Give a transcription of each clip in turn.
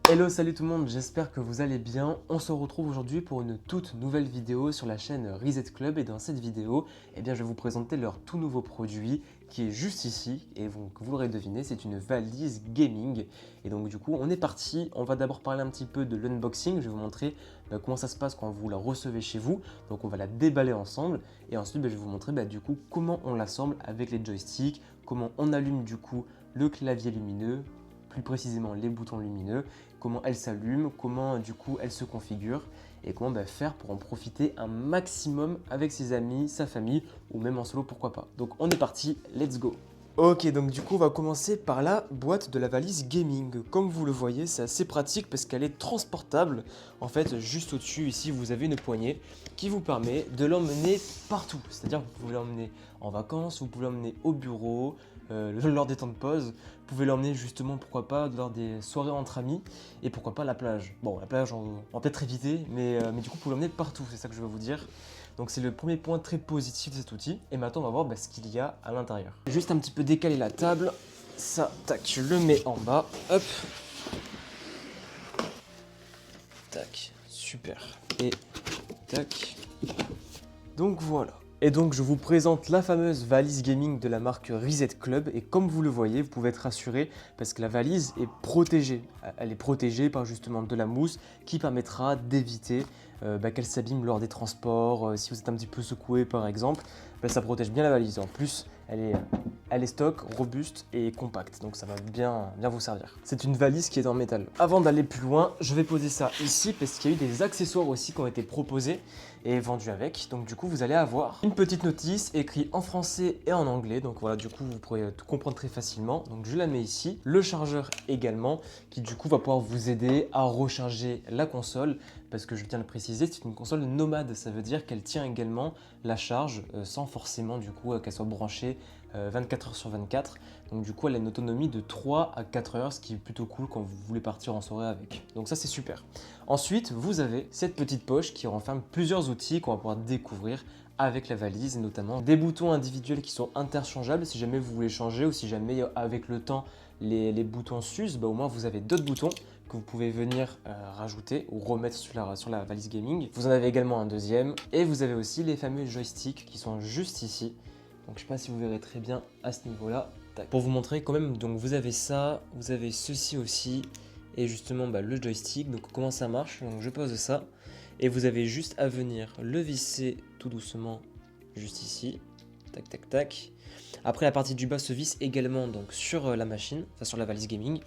Hello, salut tout le monde, j'espère que vous allez bien. On se retrouve aujourd'hui pour une toute nouvelle vidéo sur la chaîne Reset Club et dans cette vidéo, je vais vous présenter leur tout nouveau produit qui est juste ici et vous l'aurez deviné, c'est une valise gaming. Et donc du coup, on est parti. On va d'abord parler un petit peu de l'unboxing. Je vais vous montrer comment ça se passe quand vous la recevez chez vous. Donc on va la déballer ensemble et ensuite je vais vous montrer du coup comment on l'assemble avec les joysticks, comment on allume du coup le clavier lumineux, plus précisément les boutons lumineux, comment elle s'allume, comment du coup elle se configure et comment faire pour en profiter un maximum avec ses amis, sa famille ou même en solo, pourquoi pas. Donc on est parti, let's go. Ok, donc du coup on va commencer par la boîte de la valise gaming. Comme vous le voyez, c'est assez pratique parce qu'elle est transportable. En fait, juste au-dessus ici, vous avez une poignée qui vous permet de l'emmener partout. C'est-à-dire que vous pouvez l'emmener en vacances, vous pouvez l'emmener au bureau, lors des temps de pause. Vous pouvez l'emmener justement, pourquoi pas, lors des soirées entre amis et pourquoi pas la plage. Bon, la plage, on va peut-être éviter, mais du coup, vous pouvez l'emmener partout, c'est ça que je veux vous dire. Donc c'est le premier point très positif de cet outil. Et maintenant, on va voir ce qu'il y a à l'intérieur. Juste un petit peu décaler la table. Ça, tac, je le mets en bas. Hop. Tac, super. Et tac. Donc voilà. Et donc je vous présente la fameuse valise gaming de la marque Reset Club et comme vous le voyez, vous pouvez être rassuré parce que la valise est protégée. Elle est protégée par justement de la mousse qui permettra d'éviter qu'elle s'abîme lors des transports. Si vous êtes un petit peu secoué par exemple, ça protège bien la valise. En plus, elle est stock, robuste et compacte, donc ça va bien vous servir. C'est une valise qui est en métal. Avant d'aller plus loin, je vais poser ça ici parce qu'il y a eu des accessoires aussi qui ont été proposés et vendus avec. Donc du coup, vous allez avoir une petite notice écrite en français et en anglais. Donc voilà, du coup, vous pourrez tout comprendre très facilement. Donc je la mets ici. Le chargeur également, qui du coup va pouvoir vous aider à recharger la console. Parce que je tiens à le préciser, c'est une console nomade. Ça veut dire qu'elle tient également la charge sans forcément du coup qu'elle soit branchée 24 heures sur 24. Donc du coup, elle a une autonomie de 3 à 4 heures, ce qui est plutôt cool quand vous voulez partir en soirée avec. Donc ça, c'est super. Ensuite, vous avez cette petite poche qui renferme plusieurs outils qu'on va pouvoir découvrir avec la valise, et notamment des boutons individuels qui sont interchangeables si jamais vous voulez changer ou si jamais avec le temps les boutons s'usent, au moins vous avez d'autres boutons que vous pouvez venir rajouter ou remettre sur la valise gaming. Vous en avez également un deuxième et vous avez aussi les fameux joysticks qui sont juste ici. Donc je ne sais pas si vous verrez très bien à ce niveau-là. Pour vous montrer quand même, donc vous avez ça, vous avez ceci aussi et justement le joystick. Donc comment ça marche? Donc je pose ça et vous avez juste à venir le visser tout doucement juste ici. Tac tac tac. Après la partie du bas se visse également donc sur la machine, enfin sur la valise gaming.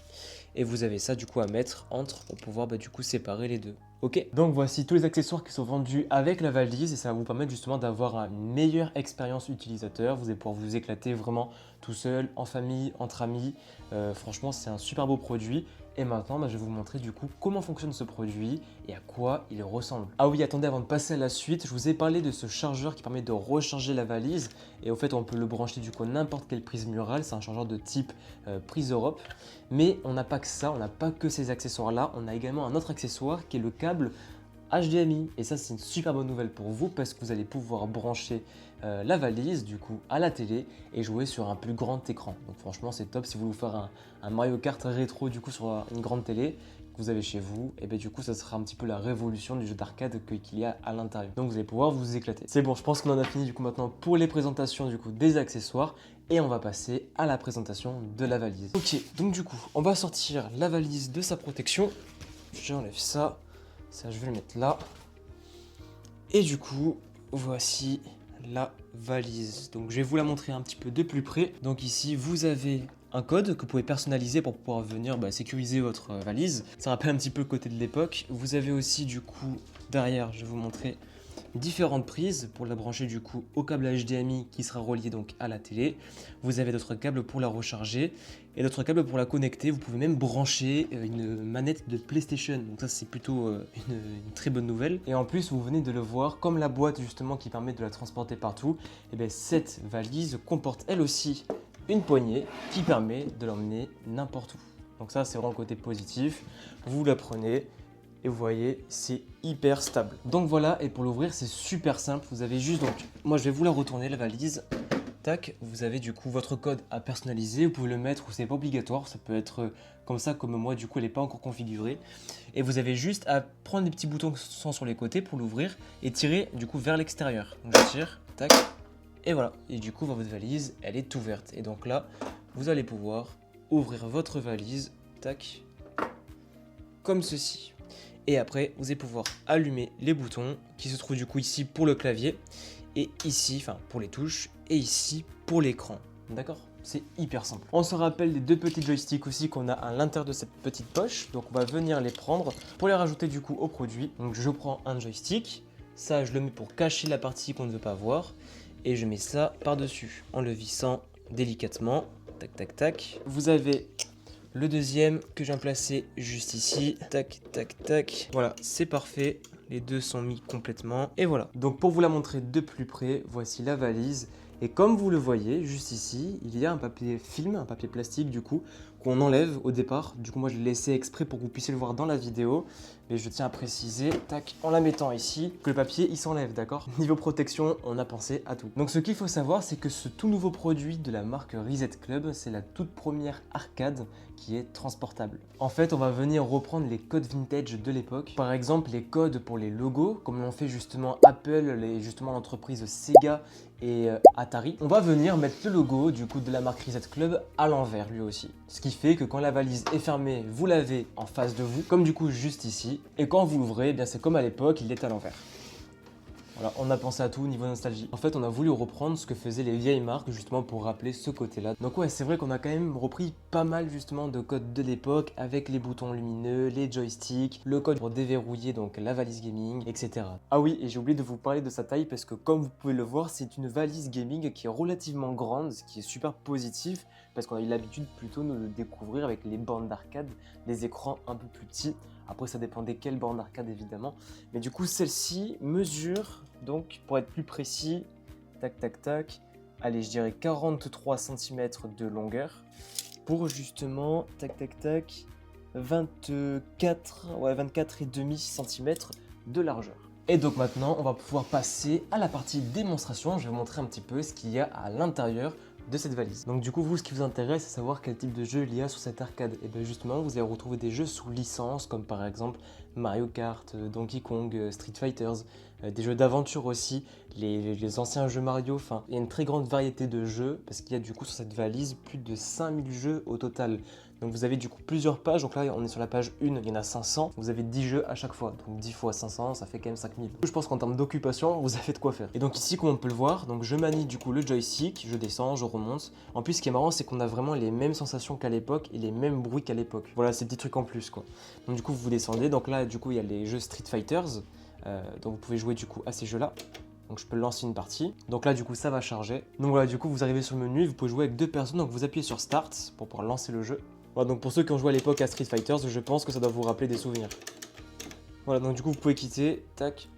Et vous avez ça du coup à mettre entre pour pouvoir du coup séparer les deux. Ok, donc voici tous les accessoires qui sont vendus avec la valise et ça va vous permettre justement d'avoir une meilleure expérience utilisateur. Vous allez pouvoir vous éclater vraiment tout seul, en famille, entre amis. Franchement, c'est un super beau produit. Et maintenant, je vais vous montrer du coup comment fonctionne ce produit et à quoi il ressemble. Ah oui, attendez, avant de passer à la suite, je vous ai parlé de ce chargeur qui permet de recharger la valise. Et au fait, on peut le brancher du coup à n'importe quelle prise murale. C'est un chargeur de type prise Europe. Mais on n'a pas que ça, on n'a pas que ces accessoires-là. On a également un autre accessoire qui est le câble HDMI. Et ça, c'est une super bonne nouvelle pour vous parce que vous allez pouvoir brancher la valise du coup à la télé et jouer sur un plus grand écran. Donc franchement, c'est top si vous voulez vous faire un Mario Kart rétro du coup sur une grande télé que vous avez chez vous. Et du coup, ça sera un petit peu la révolution du jeu d'arcade qu'il y a à l'intérieur. Donc vous allez pouvoir vous éclater. C'est bon, je pense qu'on en a fini du coup maintenant pour les présentations du coup des accessoires. Et on va passer à la présentation de la valise. Ok, donc du coup, on va sortir la valise de sa protection. J'enlève ça. Ça, je vais le mettre là. Et du coup, voici la valise. Donc, je vais vous la montrer un petit peu de plus près. Donc ici, vous avez un code que vous pouvez personnaliser pour pouvoir venir sécuriser votre valise. Ça rappelle un petit peu le côté de l'époque. Vous avez aussi du coup, derrière, je vais vous montrer différentes prises pour la brancher du coup au câble HDMI qui sera relié donc à la télé. Vous avez d'autres câbles pour la recharger et d'autres câbles pour la connecter. Vous pouvez même brancher une manette de PlayStation. Donc ça c'est plutôt une très bonne nouvelle. Et en plus vous venez de le voir, comme la boîte justement qui permet de la transporter partout, cette valise comporte elle aussi une poignée qui permet de l'emmener n'importe où. Donc ça c'est vraiment le côté positif. Vous la prenez. Et vous voyez, c'est hyper stable. Donc voilà, et pour l'ouvrir, c'est super simple. Vous avez juste donc, moi je vais vous la retourner la valise. tac, vous avez du coup votre code à personnaliser. Vous pouvez le mettre ou c'est pas obligatoire, ça peut être comme ça, comme moi, du coup, elle n'est pas encore configurée. Et vous avez juste à prendre des petits boutons qui sont sur les côtés pour l'ouvrir et tirer du coup vers l'extérieur. Donc je tire, tac, et voilà. Et du coup, votre valise, elle est ouverte. Et donc là, vous allez pouvoir ouvrir votre valise, tac, comme ceci. Et après, vous allez pouvoir allumer les boutons qui se trouvent du coup ici pour le clavier et ici, enfin pour les touches, et ici pour l'écran. D'accord? C'est hyper simple. On se rappelle des deux petits joysticks aussi qu'on a à l'intérieur de cette petite poche. Donc on va venir les prendre pour les rajouter du coup au produit. Donc je prends un joystick. Ça, je le mets pour cacher la partie qu'on ne veut pas voir. Et je mets ça par-dessus en le vissant délicatement. Tac, tac, tac. Vous avez le deuxième que je viens placer juste ici. Tac, tac, tac. Voilà, c'est parfait. Les deux sont mis complètement. Et voilà. Donc pour vous la montrer de plus près, voici la valise. Et comme vous le voyez, juste ici, il y a un papier film, un papier plastique du coup, qu'on enlève au départ. Du coup, moi, je l'ai laissé exprès pour que vous puissiez le voir dans la vidéo. Mais je tiens à préciser, tac, en la mettant ici, que le papier, il s'enlève, d'accord? Niveau protection, on a pensé à tout. Donc, ce qu'il faut savoir, c'est que ce tout nouveau produit de la marque Reset Club, c'est la toute première arcade qui est transportable. En fait, on va venir reprendre les codes vintage de l'époque. Par exemple, les codes pour les logos, comme l'ont fait justement Apple, justement l'entreprise Sega et Atari. On va venir mettre le logo du coup de la marque Reset Club à l'envers lui aussi. Ce qui fait que quand la valise est fermée, vous l'avez en face de vous, comme du coup juste ici. Et quand vous l'ouvrez, eh bien c'est comme à l'époque, il est à l'envers. Voilà, on a pensé à tout niveau nostalgie. En fait, on a voulu reprendre ce que faisaient les vieilles marques justement pour rappeler ce côté-là. Donc ouais, c'est vrai qu'on a quand même repris pas mal justement de codes de l'époque avec les boutons lumineux, les joysticks, le code pour déverrouiller donc la valise gaming, etc. Ah oui, et j'ai oublié de vous parler de sa taille parce que comme vous pouvez le voir, c'est une valise gaming qui est relativement grande, ce qui est super positif parce qu'on a eu l'habitude plutôt de le découvrir avec les bornes d'arcade, les écrans un peu plus petits. Après, ça dépend desquelles bornes d'arcade évidemment. Mais du coup, celle-ci mesure, donc pour être plus précis, tac tac tac, allez, je dirais 43 cm de longueur pour justement, tac tac tac, 24,5 cm de largeur. Et donc maintenant, on va pouvoir passer à la partie démonstration. Je vais vous montrer un petit peu ce qu'il y a à l'intérieur de cette valise. Donc du coup, vous, ce qui vous intéresse, c'est savoir quel type de jeu il y a sur cette arcade. Et bien justement, vous allez retrouver des jeux sous licence, comme par exemple Mario Kart, Donkey Kong, Street Fighters, des jeux d'aventure aussi, les anciens jeux Mario. Enfin, il y a une très grande variété de jeux, parce qu'il y a du coup sur cette valise plus de 5000 jeux au total. Donc vous avez du coup plusieurs pages, donc là on est sur la page 1, il y en a 500, vous avez 10 jeux à chaque fois, donc 10 fois 500, ça fait quand même 5000. Je pense qu'en termes d'occupation, vous avez de quoi faire. Et donc ici, comme on peut le voir, donc je manie du coup le joystick, je descends, je remonte. En plus, ce qui est marrant, c'est qu'on a vraiment les mêmes sensations qu'à l'époque et les mêmes bruits qu'à l'époque. Voilà, ces petits trucs en plus quoi. Donc du coup, vous descendez, donc là du coup, il y a les jeux Street Fighters, donc vous pouvez jouer du coup à ces jeux-là. Donc je peux lancer une partie. Donc là du coup ça va charger. Donc voilà, du coup vous arrivez sur le menu et vous pouvez jouer avec deux personnes. Donc vous appuyez sur Start pour pouvoir lancer le jeu. Voilà, donc pour ceux qui ont joué à l'époque à Street Fighters, je pense que ça doit vous rappeler des souvenirs. Voilà, donc du coup vous pouvez quitter, tac,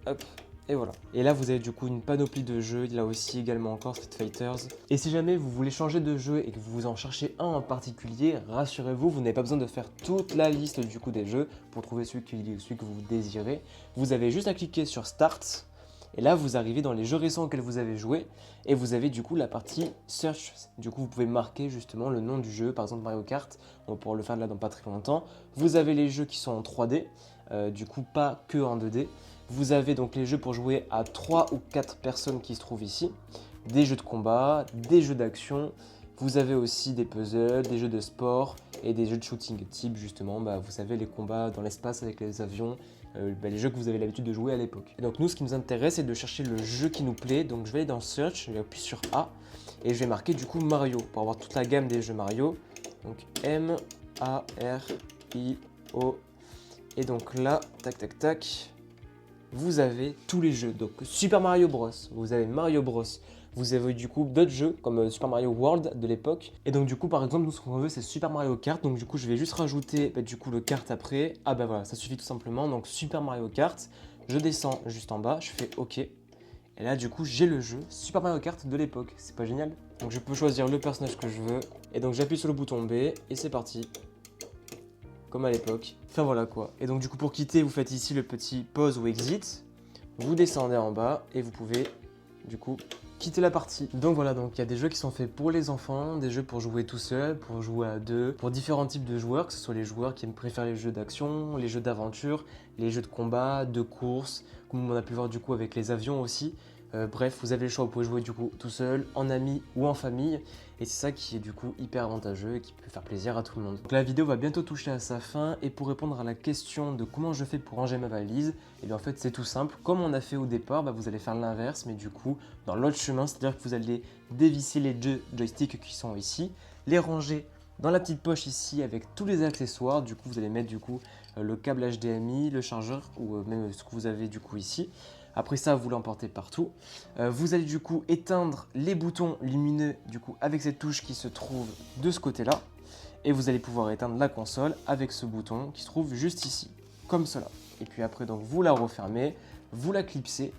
hop, et voilà. Et là vous avez du coup une panoplie de jeux, là aussi également encore Street Fighters. Et si jamais vous voulez changer de jeu et que vous en cherchez un en particulier, rassurez-vous, vous n'avez pas besoin de faire toute la liste du coup des jeux pour trouver celui que vous désirez. Vous avez juste à cliquer sur Start. Et là, vous arrivez dans les jeux récents auxquels vous avez joué et vous avez du coup la partie Search. Du coup, vous pouvez marquer justement le nom du jeu, par exemple Mario Kart. On va pouvoir le faire là dans pas très longtemps. Vous avez les jeux qui sont en 3D, du coup pas que en 2D. Vous avez donc les jeux pour jouer à 3 ou 4 personnes qui se trouvent ici. Des jeux de combat, des jeux d'action. Vous avez aussi des puzzles, des jeux de sport et des jeux de shooting. Type justement, vous savez, les combats dans l'espace avec les avions. Les jeux que vous avez l'habitude de jouer à l'époque. Donc nous, ce qui nous intéresse, c'est de chercher le jeu qui nous plaît. Donc je vais aller dans Search, je vais appuyer sur A et je vais marquer du coup Mario pour avoir toute la gamme des jeux Mario. Donc M-A-R-I-O. Et donc là, tac tac tac, vous avez tous les jeux. Donc Super Mario Bros, vous avez Mario Bros. Vous avez du coup d'autres jeux comme Super Mario World de l'époque. Et donc du coup par exemple nous ce qu'on veut c'est Super Mario Kart. Donc du coup je vais juste rajouter du coup le kart après. Ah voilà ça suffit tout simplement. Donc Super Mario Kart. Je descends juste en bas, je fais OK. Et là du coup j'ai le jeu Super Mario Kart de l'époque. C'est pas génial? Donc je peux choisir le personnage que je veux. Et donc j'appuie sur le bouton B et c'est parti. Comme à l'époque. Enfin voilà quoi. Et donc du coup pour quitter vous faites ici le petit pause ou exit. Vous descendez en bas et vous pouvez du coup quitter la partie. Donc voilà, donc il y a des jeux qui sont faits pour les enfants, des jeux pour jouer tout seul, pour jouer à deux, pour différents types de joueurs, que ce soit les joueurs qui préfèrent les jeux d'action, les jeux d'aventure, les jeux de combat, de course, comme on a pu voir du coup avec les avions aussi. Bref, vous avez le choix, vous pouvez jouer du coup tout seul, en ami ou en famille. Et c'est ça qui est du coup hyper avantageux et qui peut faire plaisir à tout le monde. Donc la vidéo va bientôt toucher à sa fin et pour répondre à la question de comment je fais pour ranger ma valise, et bien en fait c'est tout simple. Comme on a fait au départ, vous allez faire l'inverse mais du coup dans l'autre chemin, c'est-à-dire que vous allez dévisser les deux joysticks qui sont ici, les ranger dans la petite poche ici avec tous les accessoires. Du coup vous allez mettre du coup le câble HDMI, le chargeur ou même ce que vous avez du coup ici. Après ça, vous l'emportez partout. Vous allez du coup éteindre les boutons lumineux du coup avec cette touche qui se trouve de ce côté-là. Et vous allez pouvoir éteindre la console avec ce bouton qui se trouve juste ici, comme cela. Et puis après, donc vous la refermez, vous la clipsez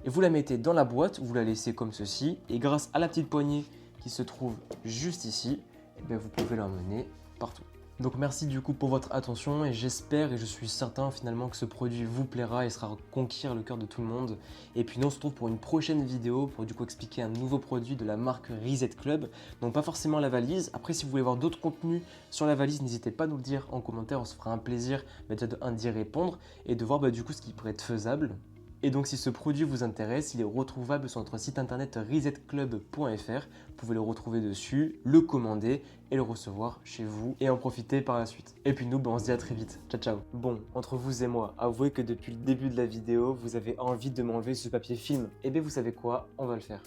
et vous la mettez dans la boîte, vous la laissez comme ceci. Et grâce à la petite poignée qui se trouve juste ici, et bien vous pouvez l'emmener partout. Donc merci du coup pour votre attention et j'espère et je suis certain finalement que ce produit vous plaira et sera conquérir le cœur de tout le monde. Et puis nous on se retrouve pour une prochaine vidéo pour du coup expliquer un nouveau produit de la marque Reset Club. Donc pas forcément la valise, après si vous voulez voir d'autres contenus sur la valise, n'hésitez pas à nous le dire en commentaire, on se fera un plaisir d'y répondre et de voir du coup ce qui pourrait être faisable. Et donc si ce produit vous intéresse, il est retrouvable sur notre site internet resetclub.fr. Vous pouvez le retrouver dessus, le commander et le recevoir chez vous et en profiter par la suite. Et puis nous, on se dit à très vite. Ciao ciao. Bon, entre vous et moi, avouez que depuis le début de la vidéo, vous avez envie de m'enlever ce papier film. Et bien vous savez quoi, on va le faire.